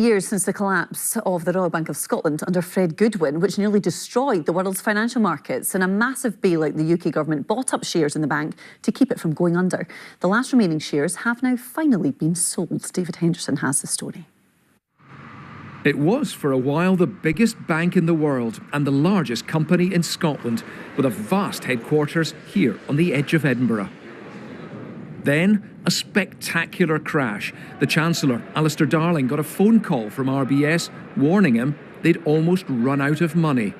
Years since the collapse of the Royal Bank of Scotland under Fred Goodwin, which nearly destroyed the world's financial markets. In a massive bailout, the UK government bought up shares in the bank to keep it from going under. The last remaining shares have now finally been sold. David Henderson has the story. It was for a while the biggest bank in the world and the largest company in Scotland, with a vast headquarters here on the edge of Edinburgh. Then, a spectacular crash. The Chancellor, Alistair Darling, got a phone call from RBS warning him they'd almost run out of money.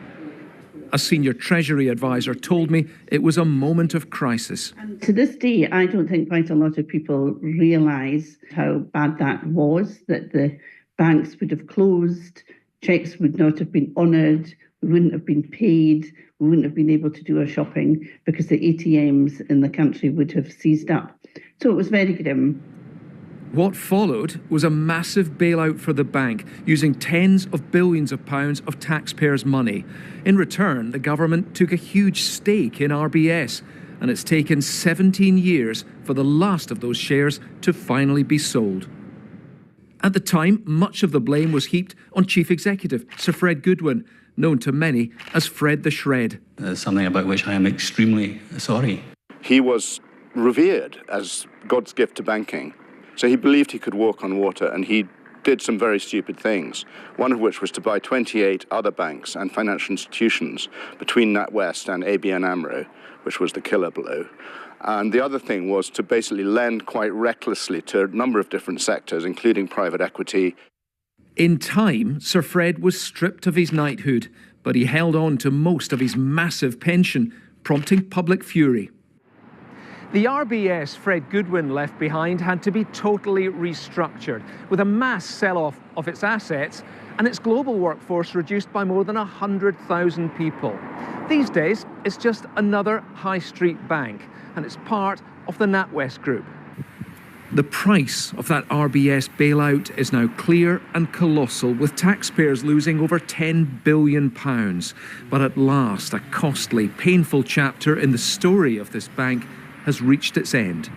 A senior Treasury advisor told me it was a moment of crisis. And to this day, I don't think quite a lot of people realise how bad that was, that the banks would have closed, cheques would not have been honoured, we wouldn't have been paid, we wouldn't have been able to do our shopping because the ATMs in the country would have seized up. So it was very grim. What followed was a massive bailout for the bank, using tens of billions of pounds of taxpayers' money. In return, the government took a huge stake in RBS, and it's taken 17 years for the last of those shares to finally be sold. At the time, much of the blame was heaped on Chief Executive Sir Fred Goodwin, known to many as Fred the Shred. Something about which I am extremely sorry. He was revered as God's gift to banking. So he believed he could walk on water, and he did some very stupid things, one of which was to buy 28 other banks and financial institutions between NatWest and ABN AMRO, which was the killer blow. And the other thing was to basically lend quite recklessly to a number of different sectors, including private equity. In time, Sir Fred was stripped of his knighthood, but he held on to most of his massive pension, prompting public fury. The RBS Fred Goodwin left behind had to be totally restructured, with a mass sell-off of its assets and its global workforce reduced by more than 100,000 people. These days, it's just another high street bank, and it's part of the NatWest Group. The price of that RBS bailout is now clear and colossal, with taxpayers losing over £10 billion. But at last, a costly, painful chapter in the story of this bank has reached its end.